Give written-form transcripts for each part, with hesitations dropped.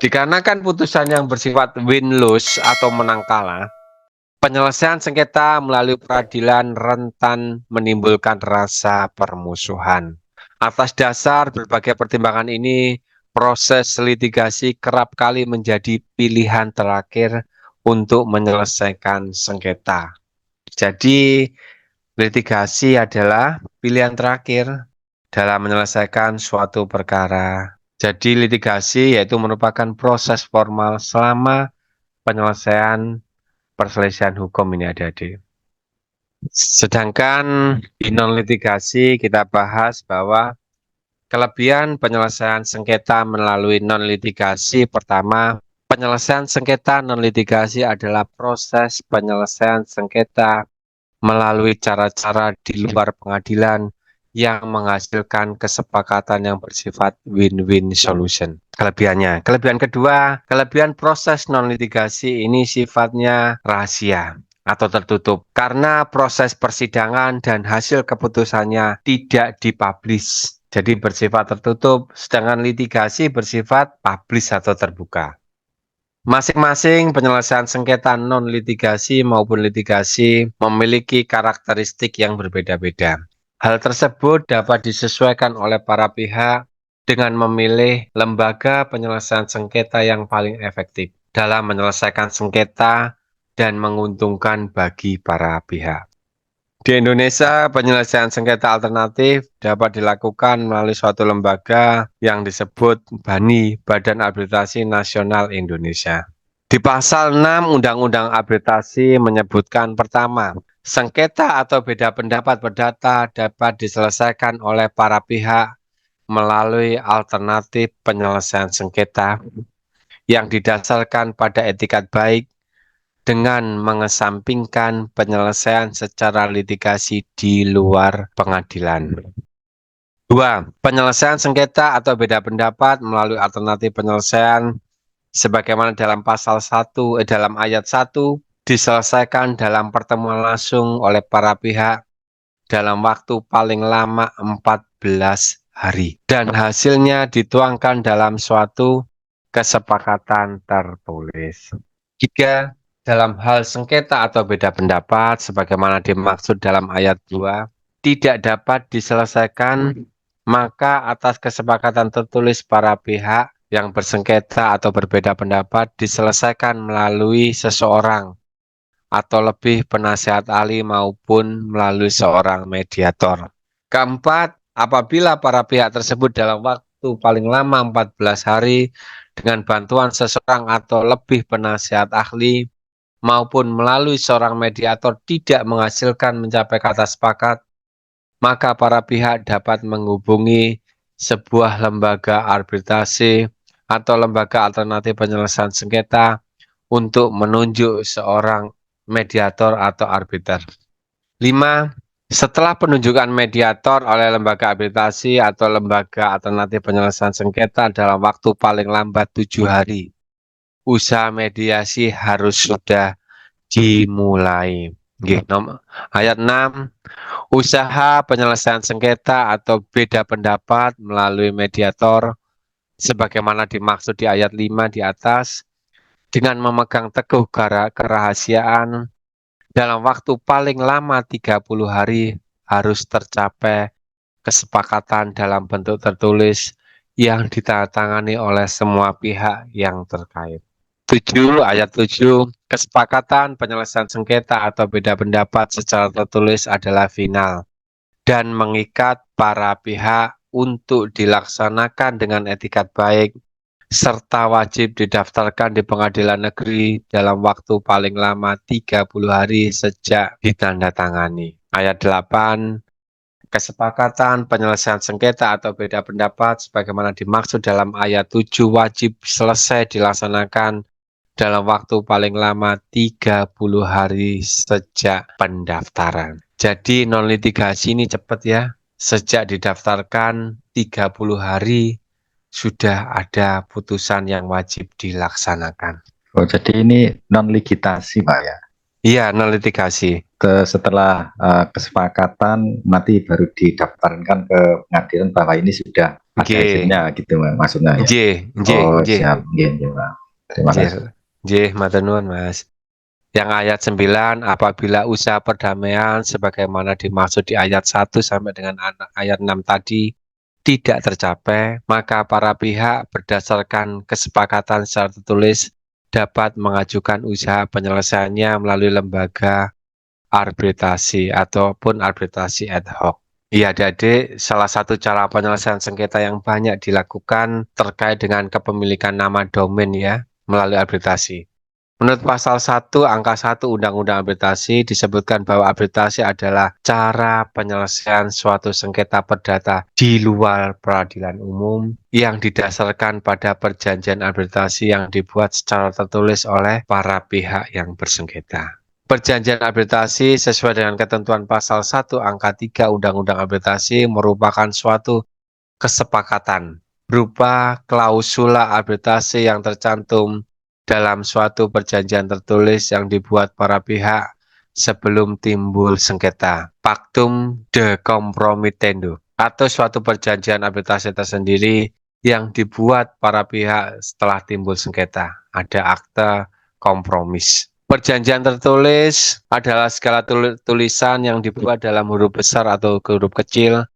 Dikarenakan putusan yang bersifat win-lose atau menang kalah, penyelesaian sengketa melalui peradilan rentan menimbulkan rasa permusuhan. Atas dasar berbagai pertimbangan ini, proses litigasi kerap kali menjadi pilihan terakhir untuk menyelesaikan sengketa. Jadi, litigasi adalah pilihan terakhir dalam menyelesaikan suatu perkara. Jadi litigasi yaitu merupakan proses formal selama penyelesaian perselisihan hukum ini adik-adik. Sedangkan di non-litigasi kita bahas bahwa kelebihan penyelesaian sengketa melalui non-litigasi. Pertama, penyelesaian sengketa non-litigasi adalah proses penyelesaian sengketa melalui cara-cara di luar pengadilan yang menghasilkan kesepakatan yang bersifat win-win solution. Kelebihannya. Kelebihan kedua, kelebihan proses non-litigasi ini sifatnya rahasia atau tertutup karena proses persidangan dan hasil keputusannya tidak dipublish. Jadi bersifat tertutup, sedangkan litigasi bersifat publish atau terbuka. Masing-masing penyelesaian sengketa non-litigasi maupun litigasi memiliki karakteristik yang berbeda-beda. Hal tersebut dapat disesuaikan oleh para pihak dengan memilih lembaga penyelesaian sengketa yang paling efektif dalam menyelesaikan sengketa dan menguntungkan bagi para pihak. Di Indonesia, penyelesaian sengketa alternatif dapat dilakukan melalui suatu lembaga yang disebut BANI, Badan Arbitrasi Nasional Indonesia. Di pasal 6 Undang-Undang Arbitrasi menyebutkan pertama, sengketa atau beda pendapat perdata dapat diselesaikan oleh para pihak melalui alternatif penyelesaian sengketa yang didasarkan pada etikat baik dengan mengesampingkan penyelesaian secara litigasi di luar pengadilan. 2. Penyelesaian sengketa atau beda pendapat melalui alternatif penyelesaian sebagaimana dalam pasal 1 dalam ayat 1 diselesaikan dalam pertemuan langsung oleh para pihak dalam waktu paling lama 14 hari dan hasilnya dituangkan dalam suatu kesepakatan tertulis. 3. Dalam hal sengketa atau beda pendapat, sebagaimana dimaksud dalam ayat 2, tidak dapat diselesaikan, maka atas kesepakatan tertulis para pihak yang bersengketa atau berbeda pendapat diselesaikan melalui seseorang atau lebih penasihat ahli maupun melalui seorang mediator. Keempat, apabila para pihak tersebut dalam waktu paling lama 14 hari dengan bantuan seseorang atau lebih penasihat ahli maupun melalui seorang mediator tidak menghasilkan mencapai kata sepakat, maka para pihak dapat menghubungi sebuah lembaga arbitrasi atau lembaga alternatif penyelesaian sengketa untuk menunjuk seorang mediator atau arbiter. 5. Setelah penunjukan mediator oleh lembaga arbitrasi atau lembaga alternatif penyelesaian sengketa dalam waktu paling lambat 7 hari, usaha mediasi harus sudah dimulai. Ayat 6, usaha penyelesaian sengketa atau beda pendapat melalui mediator sebagaimana dimaksud di ayat 5 di atas dengan memegang teguh kerahasiaan dalam waktu paling lama 30 hari harus tercapai kesepakatan dalam bentuk tertulis yang ditandatangani oleh semua pihak yang terkait. 7, ayat 7, kesepakatan penyelesaian sengketa atau beda pendapat secara tertulis adalah final dan mengikat para pihak untuk dilaksanakan dengan etikat baik serta wajib didaftarkan di pengadilan negeri dalam waktu paling lama 30 hari sejak ditandatangani. Ayat 8, kesepakatan penyelesaian sengketa atau beda pendapat sebagaimana dimaksud dalam ayat 7 wajib selesai dilaksanakan dalam waktu paling lama 30 hari sejak pendaftaran. Jadi non-litigasi ini cepat ya. Sejak didaftarkan 30 hari sudah ada putusan yang wajib dilaksanakan. Oh, jadi ini non-litigasi, Pak ya? Iya, non-litigasi. Setelah kesepakatan nanti baru didaftarkan ke pengadilan bahwa ini sudah ada Nggih. izinnya gitu maksudnya ya. Nggih, nggih, Oh, nggih. siap. Nggih, nggih, Pak. Terima Nggih, kasih. nggih, matur nuwun, Mas. Yang ayat 9, apabila usaha perdamaian sebagaimana dimaksud di ayat 1 sampai dengan ayat 6 tadi tidak tercapai, maka para pihak berdasarkan kesepakatan secara tertulis dapat mengajukan usaha penyelesaiannya melalui lembaga arbitrasi ataupun arbitrasi ad hoc. Iya, adik-adik, salah satu cara penyelesaian sengketa yang banyak dilakukan terkait dengan kepemilikan nama domain ya, melalui arbitrasi. Menurut pasal 1 angka 1 Undang-Undang Arbitrasi disebutkan bahwa arbitrasi adalah cara penyelesaian suatu sengketa perdata di luar peradilan umum yang didasarkan pada perjanjian arbitrasi yang dibuat secara tertulis oleh para pihak yang bersengketa. Perjanjian arbitrasi sesuai dengan ketentuan pasal 1 angka 3 Undang-Undang Arbitrasi merupakan suatu kesepakatan berupa klausula arbitrasi yang tercantum dalam suatu perjanjian tertulis yang dibuat para pihak sebelum timbul sengketa, pactum de compromitendo, atau suatu perjanjian arbitrasi tersendiri yang dibuat para pihak setelah timbul sengketa. Ada akte kompromis. Perjanjian tertulis adalah segala tulisan yang dibuat dalam huruf besar atau huruf kecil.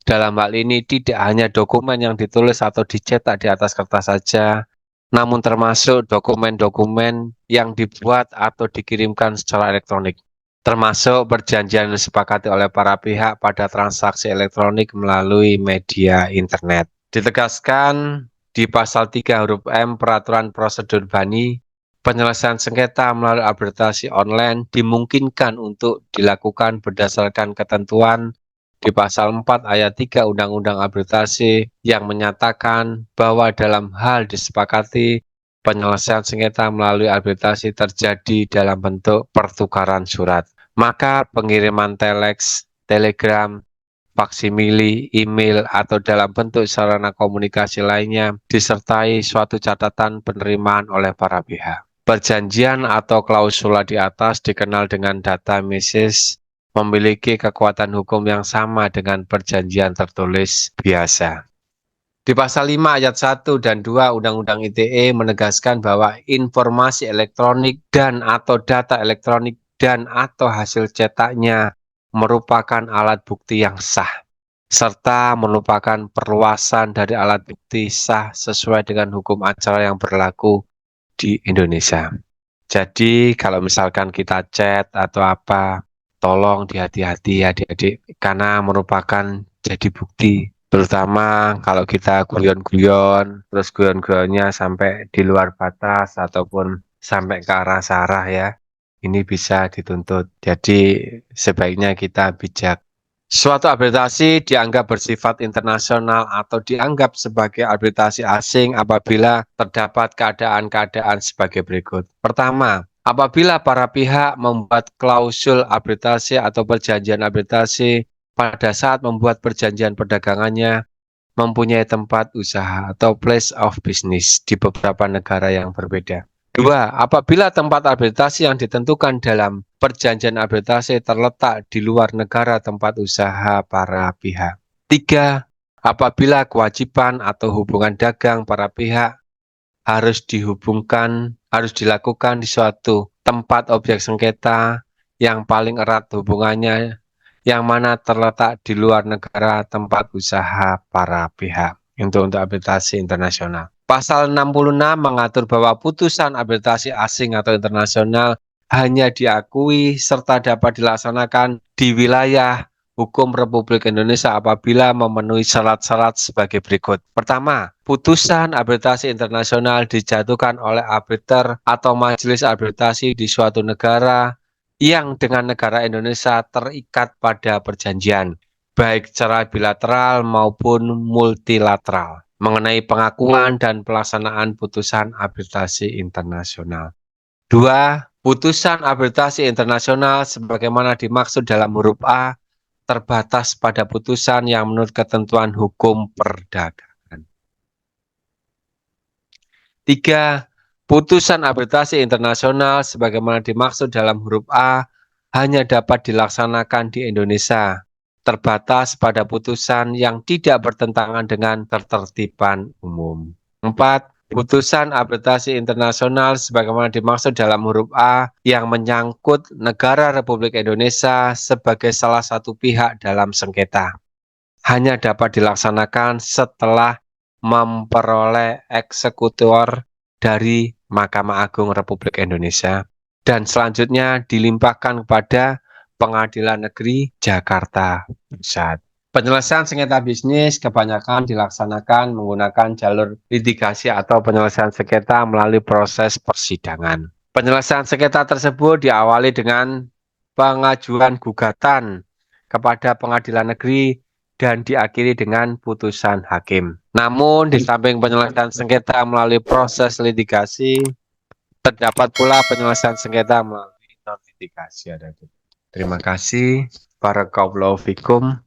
Dalam hal ini tidak hanya dokumen yang ditulis atau dicetak di atas kertas saja, namun termasuk dokumen-dokumen yang dibuat atau dikirimkan secara elektronik, termasuk perjanjian yang disepakati oleh para pihak pada transaksi elektronik melalui media internet. Ditegaskan di pasal 3 huruf M Peraturan Prosedur Bani, penyelesaian sengketa melalui arbitrasi online dimungkinkan untuk dilakukan berdasarkan ketentuan di pasal 4 ayat 3 Undang-Undang Arbitrasi yang menyatakan bahwa dalam hal disepakati penyelesaian sengketa melalui arbitrasi terjadi dalam bentuk pertukaran surat. Maka pengiriman telex, telegram, faksimili, email, atau dalam bentuk sarana komunikasi lainnya disertai suatu catatan penerimaan oleh para pihak. Perjanjian atau klausula di atas dikenal dengan data message memiliki kekuatan hukum yang sama dengan perjanjian tertulis biasa. Di pasal 5 ayat 1 dan 2 Undang-Undang ITE menegaskan bahwa informasi elektronik dan atau data elektronik dan atau hasil cetaknya merupakan alat bukti yang sah, serta merupakan perluasan dari alat bukti sah sesuai dengan hukum acara yang berlaku di Indonesia. Jadi kalau misalkan kita chat atau apa, tolong dihati-hati ya adik-adik, karena merupakan jadi bukti. Terutama kalau kita guyon-guyon, terus guyon-guyonnya sampai di luar batas ataupun sampai ke arah sarah ya, ini bisa dituntut. Jadi sebaiknya kita bijak. Suatu arbitrasi dianggap bersifat internasional atau dianggap sebagai arbitrasi asing apabila terdapat keadaan-keadaan sebagai berikut. Pertama, apabila para pihak membuat klausul arbitrasi atau perjanjian arbitrasi pada saat membuat perjanjian perdagangannya mempunyai tempat usaha atau place of business di beberapa negara yang berbeda. Dua, apabila tempat arbitrasi yang ditentukan dalam perjanjian arbitrasi terletak di luar negara tempat usaha para pihak. Tiga, apabila kewajiban atau hubungan dagang para pihak harus dilakukan di suatu tempat objek sengketa yang paling erat hubungannya, yang mana terletak di luar negara tempat usaha para pihak untuk arbitrasi internasional. Pasal 66 mengatur bahwa putusan arbitrasi asing atau internasional hanya diakui serta dapat dilaksanakan di wilayah hukum Republik Indonesia apabila memenuhi syarat-syarat sebagai berikut. Pertama, putusan arbitrasi internasional dijatuhkan oleh arbiter atau majelis arbitrasi di suatu negara yang dengan negara Indonesia terikat pada perjanjian, baik secara bilateral maupun multilateral, mengenai pengakuan dan pelaksanaan putusan arbitrasi internasional. Dua, putusan arbitrasi internasional sebagaimana dimaksud dalam huruf A terbatas pada putusan yang menurut ketentuan hukum perdagangan. Tiga, putusan arbitrasi internasional sebagaimana dimaksud dalam huruf A hanya dapat dilaksanakan di Indonesia terbatas pada putusan yang tidak bertentangan dengan ketertiban umum. 4. Putusan arbitrasi internasional sebagaimana dimaksud dalam huruf A yang menyangkut negara Republik Indonesia sebagai salah satu pihak dalam sengketa hanya dapat dilaksanakan setelah memperoleh eksekutor dari Mahkamah Agung Republik Indonesia dan selanjutnya dilimpahkan kepada Pengadilan Negeri Jakarta Pusat. Penyelesaian sengketa bisnis kebanyakan dilaksanakan menggunakan jalur litigasi atau penyelesaian sengketa melalui proses persidangan. Penyelesaian sengketa tersebut diawali dengan pengajuan gugatan kepada Pengadilan Negeri dan diakhiri dengan putusan hakim. Namun, di samping penyelesaian sengketa melalui proses litigasi, terdapat pula penyelesaian sengketa melalui non-litigasi. Terima kasih. Barakallahu fikum.